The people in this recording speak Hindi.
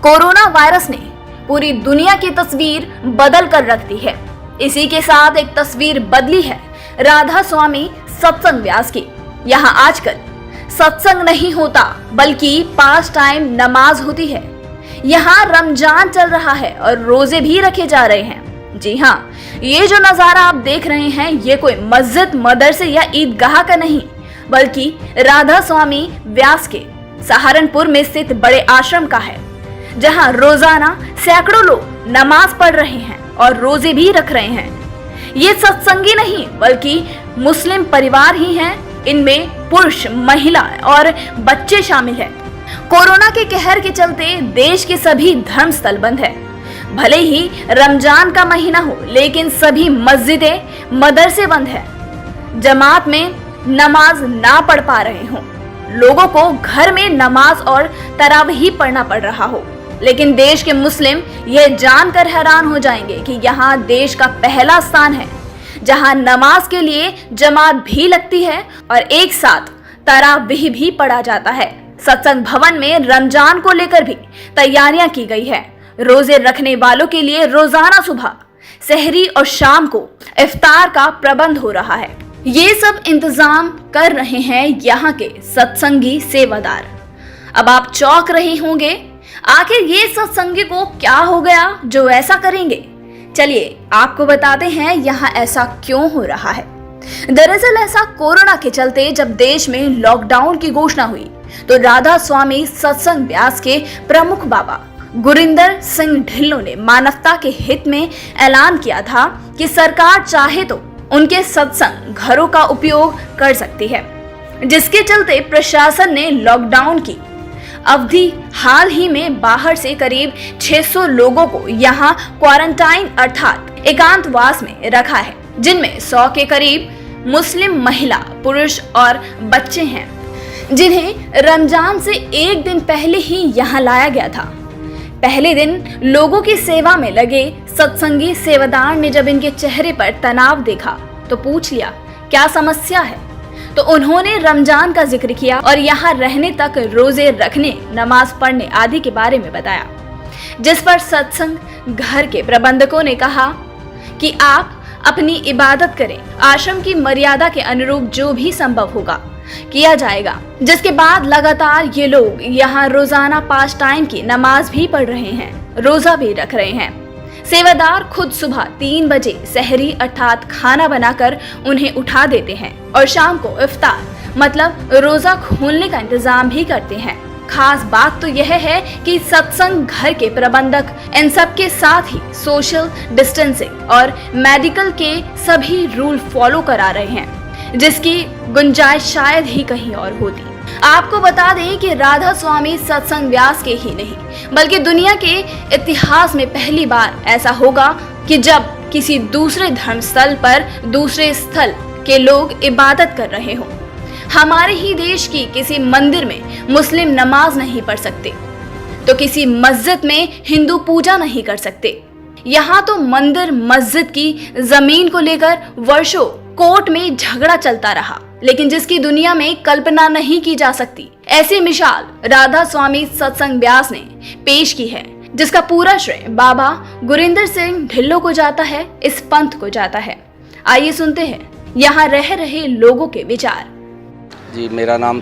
कोरोना वायरस ने पूरी दुनिया की तस्वीर बदल कर रख दी है। इसी के साथ एक तस्वीर बदली है राधा स्वामी सत्संग व्यास की। यहाँ आजकल सत्संग नहीं होता बल्कि पास टाइम नमाज होती है। यहाँ रमजान चल रहा है और रोजे भी रखे जा रहे हैं। जी हाँ, ये जो नजारा आप देख रहे हैं ये कोई मस्जिद, मदरसे या ईदगाह का नहीं बल्कि राधा स्वामी व्यास के सहारनपुर में स्थित बड़े आश्रम का है, जहां रोजाना सैकड़ों लोग नमाज पढ़ रहे हैं और रोजे भी रख रहे हैं। ये सत्संगी नहीं बल्कि मुस्लिम परिवार ही हैं। इनमें पुरुष, महिला और बच्चे शामिल हैं। कोरोना के कहर के चलते देश के सभी धर्म स्थल बंद है। भले ही रमजान का महीना हो लेकिन सभी मस्जिदें, मदरसे बंद है। जमात में नमाज ना पढ़ पा रहे हों, लोगों को घर में नमाज और तरावीह पढ़ना पड़ रहा हो। लेकिन देश के मुस्लिम यह जानकर हैरान हो जाएंगे कि यहाँ देश का पहला स्थान है जहाँ नमाज के लिए जमात भी लगती है और एक साथ तरावीह भी पढ़ा जाता है। सत्संग भवन में रमजान को लेकर भी तैयारियां की गई है। रोजे रखने वालों के लिए रोजाना सुबह, सहरी और शाम को इफ्तार का प्रबंध हो रहा है। ये सब इंतजाम कर रहे हैं यहाँ के सत्संगी सेवादार। अब आप चौंक रहे होंगे, आखिर ये सत्संगी को क्या हो गया जो ऐसा करेंगे? चलिए आपको बताते हैं यहाँ ऐसा क्यों हो रहा है। दरअसल ऐसा कोरोना के चलते जब देश में लॉकडाउन की घोषणा हुई तो राधा स्वामी सत्संग व्यास के प्रमुख बाबा गुरिंदर सिंह ढिल्लों ने मानवता के हित में ऐलान किया था कि सरकार चाहे तो उनके सत्संग घरों का उपयोग कर सकती है, जिसके चलते प्रशासन ने लॉकडाउन की अवधि हाल ही में बाहर से करीब 600 लोगों को यहाँ क्वारंटाइन अर्थात एकांतवास में रखा है, जिनमें 100 के करीब मुस्लिम महिला, पुरुष और बच्चे हैं, जिन्हें रमजान से एक दिन पहले ही यहाँ लाया गया था। पहले दिन लोगों की सेवा में लगे सत्संगी सेवादार ने जब इनके चेहरे पर तनाव देखा तो पूछ लिया क्या समस्या है, तो उन्होंने रमजान का जिक्र किया और यहाँ रहने तक, रोजे रखने, नमाज पढ़ने आदि के बारे में बताया। जिस पर सत्संग घर के प्रबंधकों ने कहा कि आप अपनी इबादत करें, आश्रम की मर्यादा के अनुरूप जो भी संभव होगा किया जाएगा। जिसके बाद लगातार ये लोग यहाँ रोजाना 5 टाइम की नमाज भी पढ़ रहे हैं, रोजा भी रख रहे हैं। सेवादार खुद सुबह 3 बजे सहरी अर्थात खाना बनाकर उन्हें उठा देते हैं और शाम को इफ्तार मतलब रोजा खोलने का इंतजाम भी करते हैं। खास बात तो यह है कि सत्संग घर के प्रबंधक इन सब के साथ ही सोशल डिस्टेंसिंग और मेडिकल के सभी रूल फॉलो करा रहे हैं, जिसकी गुंजाइश शायद ही कहीं और होती। आपको बता दें कि राधा स्वामी सत्संग व्यास के ही नहीं बल्कि दुनिया के इतिहास में पहली बार ऐसा होगा कि जब किसी दूसरे धर्म स्थल पर दूसरे स्थल के लोग इबादत कर रहे हों। हमारे ही देश की किसी मंदिर में मुस्लिम नमाज नहीं पढ़ सकते तो किसी मस्जिद में हिंदू पूजा नहीं कर सकते। यहाँ तो मंदिर, मस्जिद की जमीन को लेकर वर्षों कोर्ट में झगड़ा चलता रहा, लेकिन जिसकी दुनिया में कल्पना नहीं की जा सकती ऐसी मिसाल राधा स्वामी सत्संग व्यास ने पेश की है, जिसका पूरा श्रेय बाबा गुरिंदर सिंह ढिल्लों को जाता है, इस पंथ को जाता है। आइए सुनते हैं यहाँ रह रहे लोगों के विचार। जी, मेरा नाम